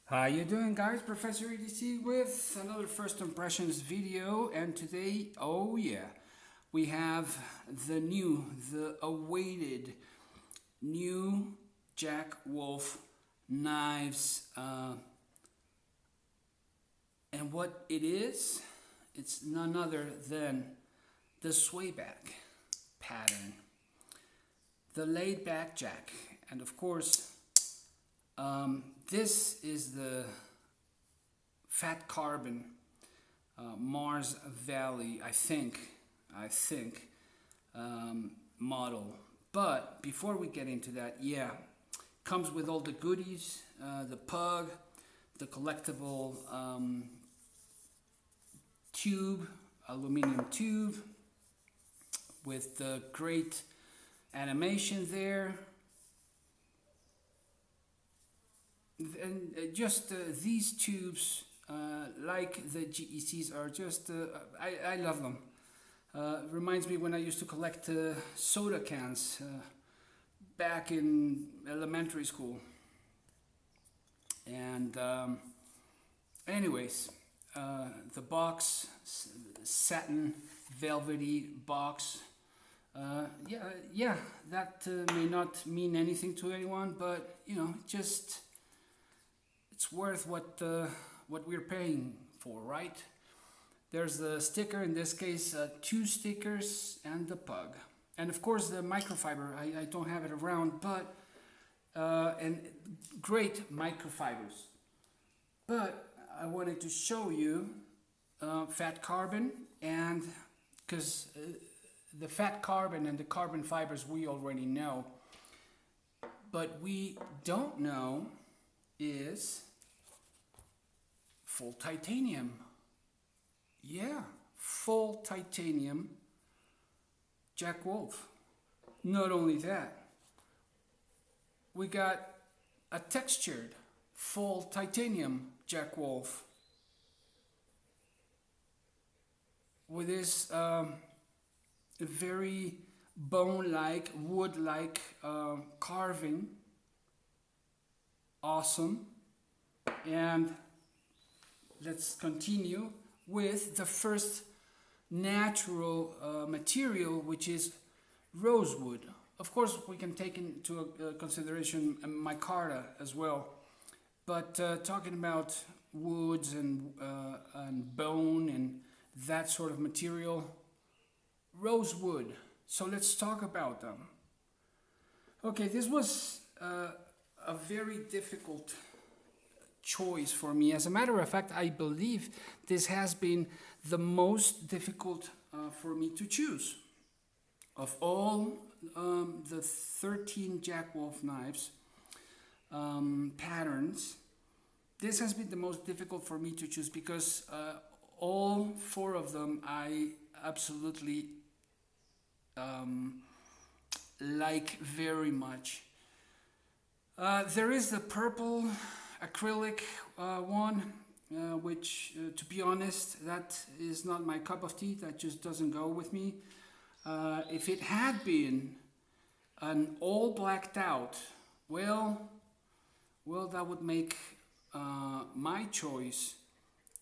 How you doing, guys? Professor EDC with another first impressions video, and today, oh yeah, we have the awaited new Jack Wolf knives, and what it is, it's none other than the swayback pattern, the laid back Jack, and of course. This is the Fat Carbon Mars Valley, model. But before we get into that, yeah, comes with all the goodies, the pug, the collectible tube, aluminum tube, with the great animation there. And just these tubes, like the GECs, are just I love them. Reminds me when I used to collect soda cans back in elementary school. And anyways, the box, satin, velvety box. Yeah, that may not mean anything to anyone, but just it's worth what we're paying for, right? There's the sticker, in this case, 2 stickers and the pug. And of course the microfiber, I don't have it around, but, and great microfibers. But I wanted to show you Fat Carbon, and because the Fat Carbon and the carbon fibers we already know, but we don't know is full titanium. Yeah, full titanium Jack Wolf. Not only that, we got a textured full titanium Jack Wolf with this very bone-like, wood-like carving. Awesome. And let's continue with the first natural material, which is rosewood. Of course, we can take into consideration micarta as well. But talking about woods and bone and that sort of material, rosewood. So let's talk about them. Okay, this was a very difficult choice for me. As a matter of fact, I believe this has been the most difficult for me to choose. Of all the 13 Jack Wolf knives patterns, this has been the most difficult for me to choose because all 4 of them I absolutely like very much. There is the purple acrylic one, which, to be honest, that is not my cup of tea. That just doesn't go with me. If it had been an all blacked out, well, that would make my choice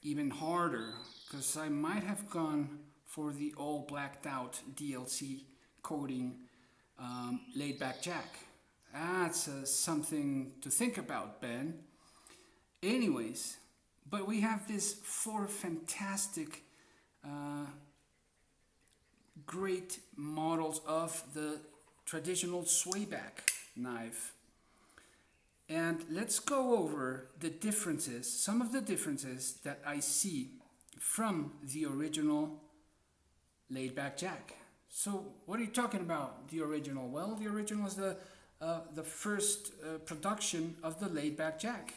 even harder, because I might have gone for the all blacked out DLC coating laid back Jack. That's something to think about, Ben. Anyways, but we have these 4 fantastic, great models of the traditional swayback knife. And let's go over the differences, some of the differences that I see from the original laid back Jack. So what are you talking about, the original? Well, the original is the first production of the laid back Jack.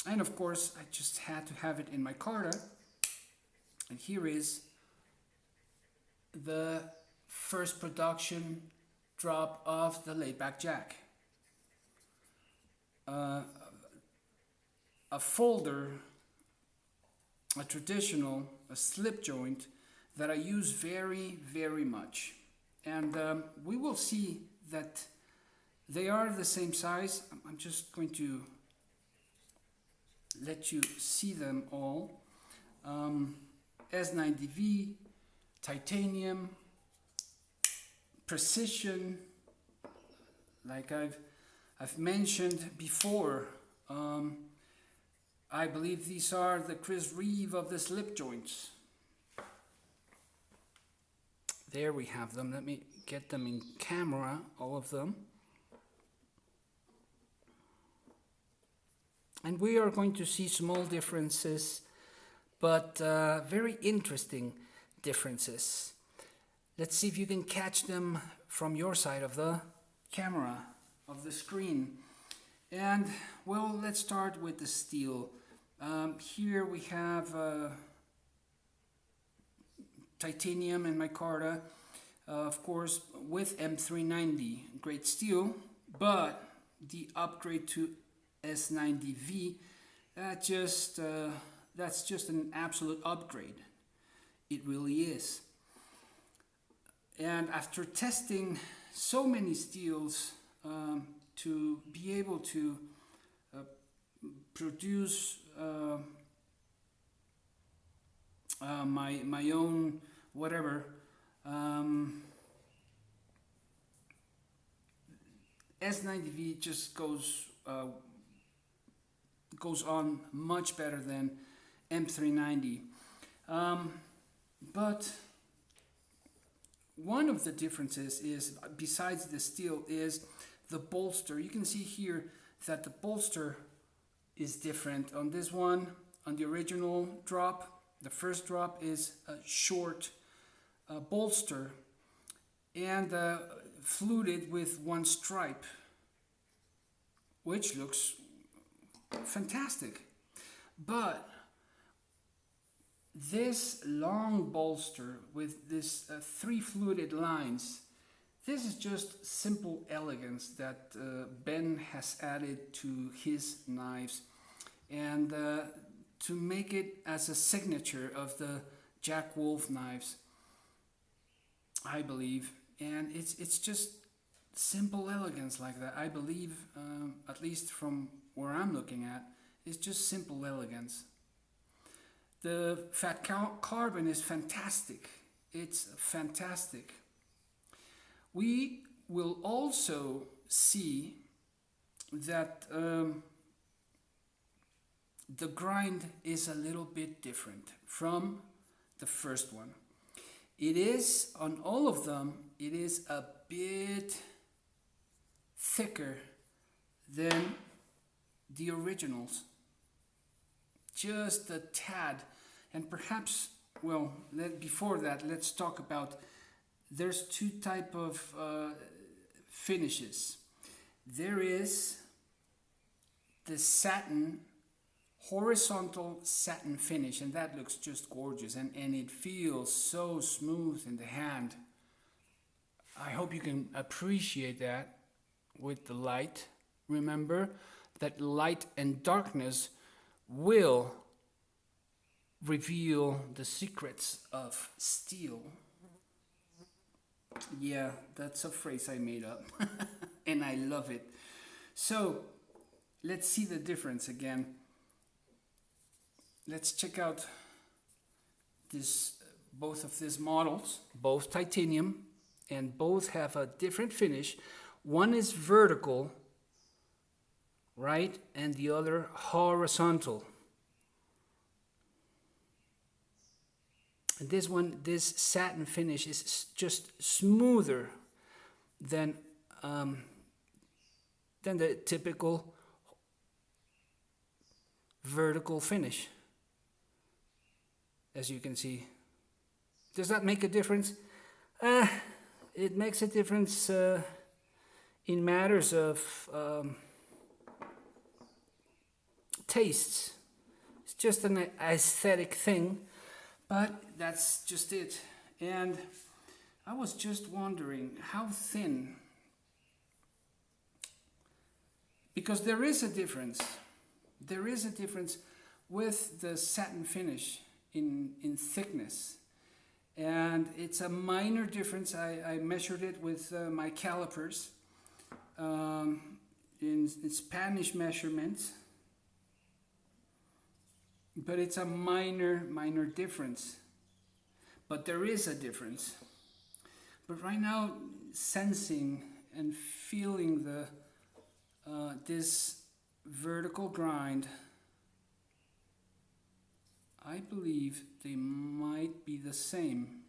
And of course, I just had to have it in my Carta. And here is the first production drop of the laid back Jack. A folder, a traditional, a slip joint that I use very, very much. And we will see that they are the same size. I'm just going to let you see them all. S90V, titanium, precision, like I've mentioned before. I believe these are the Chris Reeve of the slip joints. There we have them. Let me get them in camera, all of them. And we are going to see small differences, but very interesting differences. Let's see if you can catch them from your side of the camera, of the screen. And well, let's start with the steel. Here we have titanium and micarta, of course, with M390, great steel, but the upgrade to S90V, that's just an absolute upgrade. It really is. And after testing so many steels to be able to produce my own whatever, S90V just goes on much better than M390. But one of the differences is, besides the steel, is the bolster. You can see here that the bolster is different on this one. On the original drop, the first drop is a short bolster and fluted with one stripe, which looks fantastic. But this long bolster with this 3 fluted lines, this is just simple elegance that Ben has added to his knives, and to make it as a signature of the Jack Wolf knives, I believe. And it's just simple elegance like that. I believe, at least from where I'm looking at, it's just simple elegance. The fat carbon is fantastic. It's fantastic. We will also see that the grind is a little bit different from the first one. It is, on all of them, it is a bit thicker than the originals. Just a tad. And perhaps, well, before that, let's talk about, there's 2 type of finishes. There is the satin, horizontal satin finish, and that looks just gorgeous, and it feels so smooth in the hand. I hope you can appreciate that with the light. Remember that light and darkness will reveal the secrets of steel. Yeah, that's a phrase I made up and I love it. So let's see the difference again. Let's check out both of these models, both titanium, and both have a different finish. One is vertical, right, and the other horizontal. And this satin finish is just smoother than the typical vertical finish. As you can see, does that make a difference? It makes a difference in matters of tastes. It's just an aesthetic thing, but that's just it. And I was just wondering how thin, because there is a difference. There is a difference with the satin finish in thickness, and it's a minor difference. I measured it with my calipers in Spanish measurements, but it's a minor difference. But there is a difference. But right now, sensing and feeling the this vertical grind, I believe they might be the same.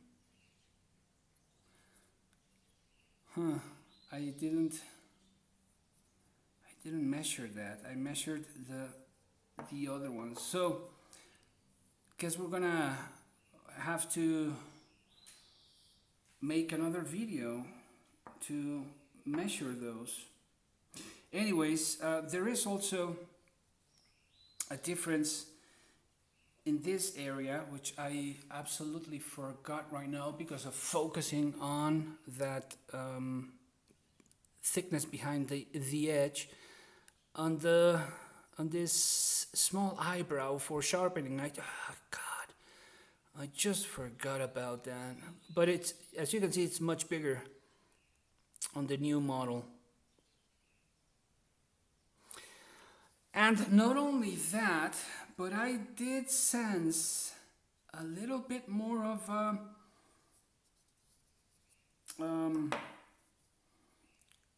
I didn't measure that. I measured the other ones. So, guess we're gonna have to make another video to measure those. Anyways, there is also a difference in this area, which I absolutely forgot right now because of focusing on that thickness behind the edge. On this small eyebrow for sharpening, I just forgot about that. But it's, as you can see, it's much bigger on the new model. And not only that, but I did sense a little bit more of a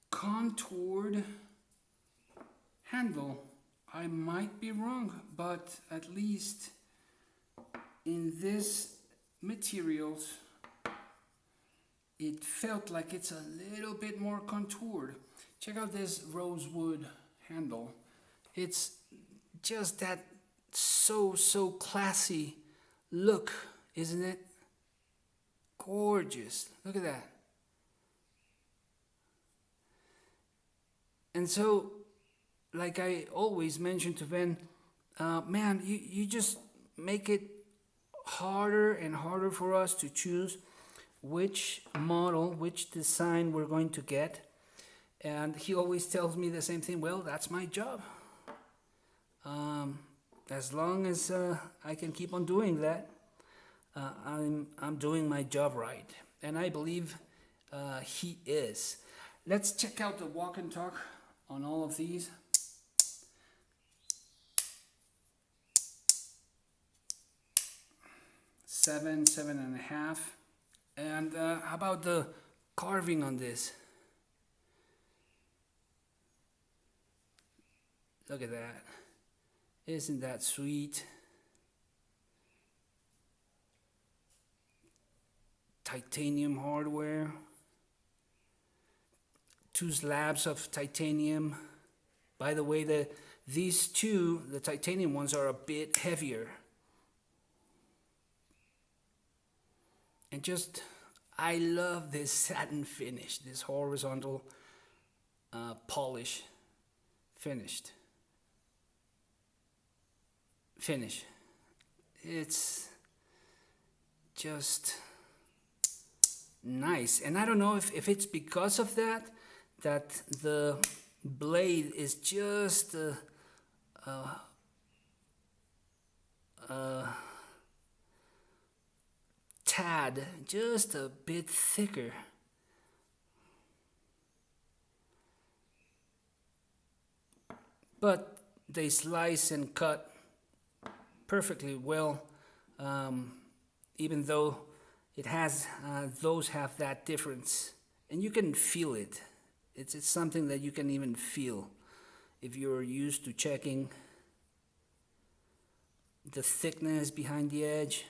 contoured handle. I might be wrong, but at least in this materials, it felt like it's a little bit more contoured. Check out this rosewood handle. It's just that so classy look, isn't it? Gorgeous. Look at that. And so, like I always mention to Ben, man, you just make it harder and harder for us to choose which model, which design we're going to get. And he always tells me the same thing. Well, that's my job. As long as I can keep on doing that, I'm doing my job right, and I believe he is. Let's check out the walk and talk on all of these. Seven and a half. And how about the carving on this? Look at that. Isn't that sweet? Titanium hardware. 2 slabs of titanium. By the way, these two, the titanium ones, are a bit heavier. And just, I love this satin finish, this horizontal polish finish. It's just nice. And I don't know if it's because of that the blade is just tad, just a bit thicker. But they slice and cut perfectly well, even though it has those have that difference, and you can feel it. It's something that you can even feel if you're used to checking the thickness behind the edge.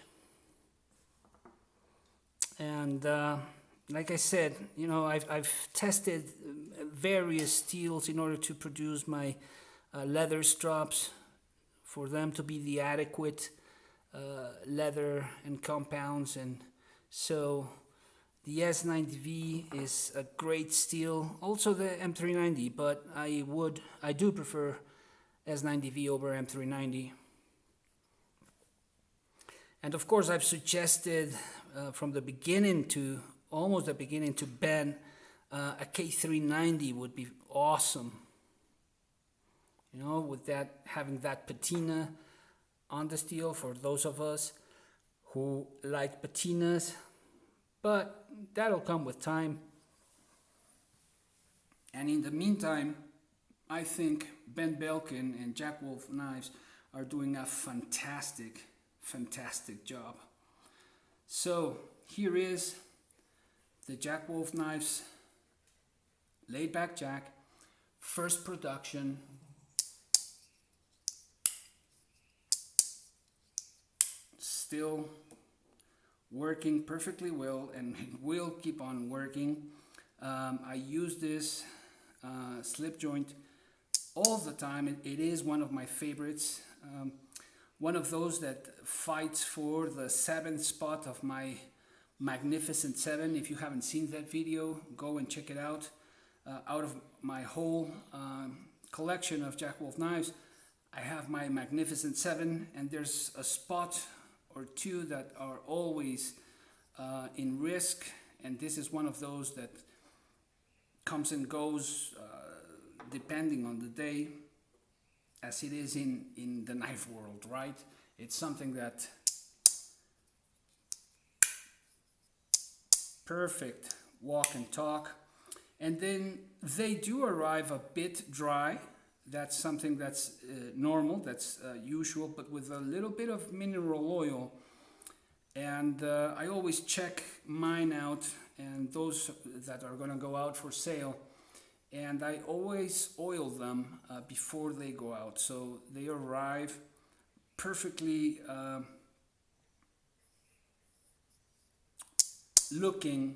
And like I said, you know, I've tested various steels in order to produce my leather strops, for them to be the adequate leather and compounds. And so the S90V is a great steel, also the M390, but I do prefer S90V over M390. And of course, I've suggested from the beginning to almost the beginning to Ben, a K390 would be awesome. You know, with that, having that patina on the steel for those of us who like patinas, but that'll come with time. And in the meantime, I think Ben Belkin and Jack Wolf Knives are doing a fantastic, fantastic job. So here is the Jack Wolf Knives Laid Back Jack, first production. Still working perfectly well, and it will keep on working. I use this slip joint all the time. It is one of my favorites. One of those that fights for the 7th spot of my Magnificent 7. If you haven't seen that video, go and check it out. Out of my whole collection of Jack Wolf knives, I have my Magnificent 7, and there's a spot or two that are always in risk, and this is one of those that comes and goes depending on the day, as it is in the knife world, right? It's something that perfect walk and talk, and then they do arrive a bit dry. That's something that's normal, that's usual, but with a little bit of mineral oil. And I always check mine out and those that are going to go out for sale. And I always oil them before they go out. So they arrive perfectly looking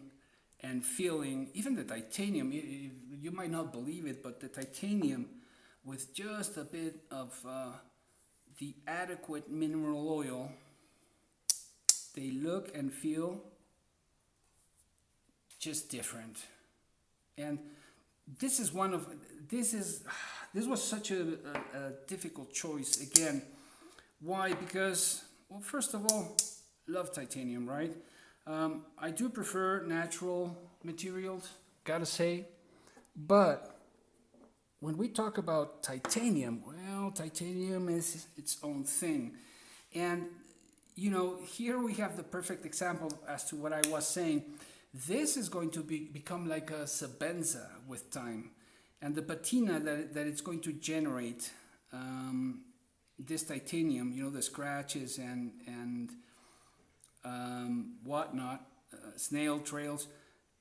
and feeling. Even the titanium, you might not believe it, but the titanium with just a bit of the adequate mineral oil, they look and feel just different. And this was such a difficult choice again. Why? Because, well, first of all, love titanium, right? I do prefer natural materials, gotta say, but when we talk about titanium, well, titanium is its own thing. And, you know, here we have the perfect example as to what I was saying. This is going to become like a Sebenza with time. And the patina that it's going to generate, this titanium, you know, the scratches and whatnot, snail trails,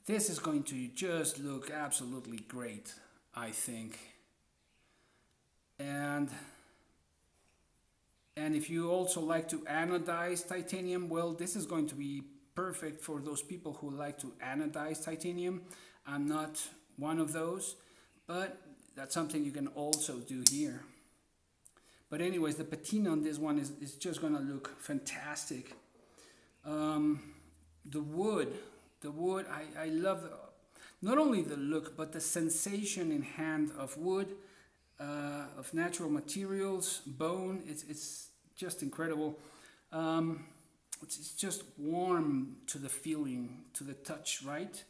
this is going to just look absolutely great, I think. And if you also like to anodize titanium, well, this is going to be perfect for those people who like to anodize titanium. I'm not one of those, but that's something you can also do here. But anyways, the patina on this one is just going to look fantastic. The wood, I love not only the look, but the sensation in hand of wood, of natural materials, bone. It's just incredible. It's just warm to the feeling, to the touch, right?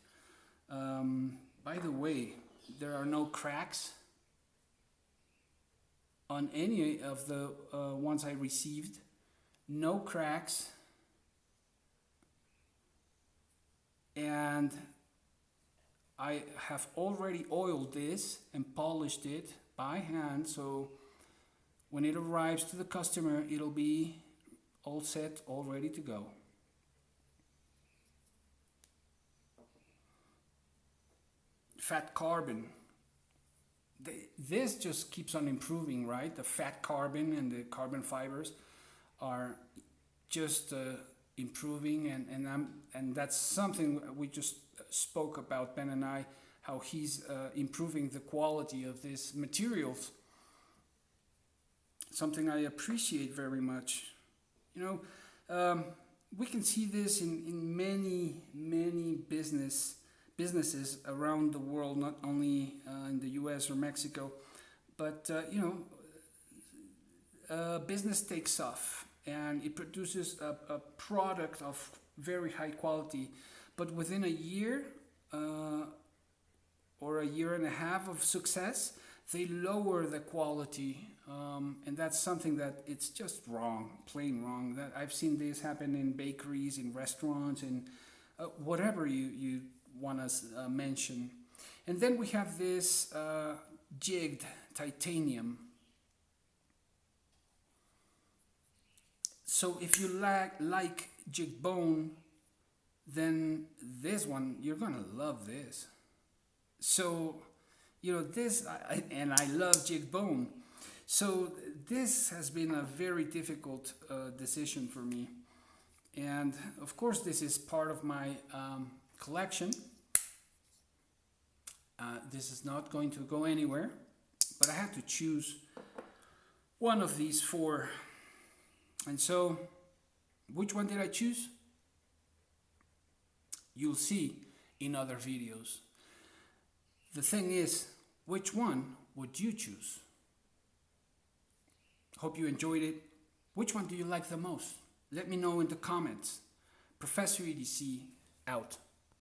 By the way, there are no cracks on any of the ones I received. No cracks. And I have already oiled this and polished it by hand, so when it arrives to the customer, it'll be all set, all ready to go. Fat carbon. This just keeps on improving, right? The fat carbon and the carbon fibers are just improving, and that's something we just spoke about, Ben and I, how he's improving the quality of these materials. Something I appreciate very much. You know, we can see this in many businesses around the world, not only in the US or Mexico, but you know, business takes off and it produces a product of very high quality, but within a year or a year and a half of success, they lower the quality, and that's something that it's just wrong, plain wrong. That I've seen this happen in bakeries, in restaurants, and whatever you want to mention. And then we have this jigged titanium. So if you like jig bone, then this one, you're gonna love this. So, this, and I love jig bone. So this has been a very difficult decision for me. And of course, this is part of my collection. This is not going to go anywhere, but I had to choose one of these four. And so, which one did I choose? You'll see in other videos. The thing is, which one would you choose? Hope you enjoyed it. Which one do you like the most? Let me know in the comments. Professor EDC out.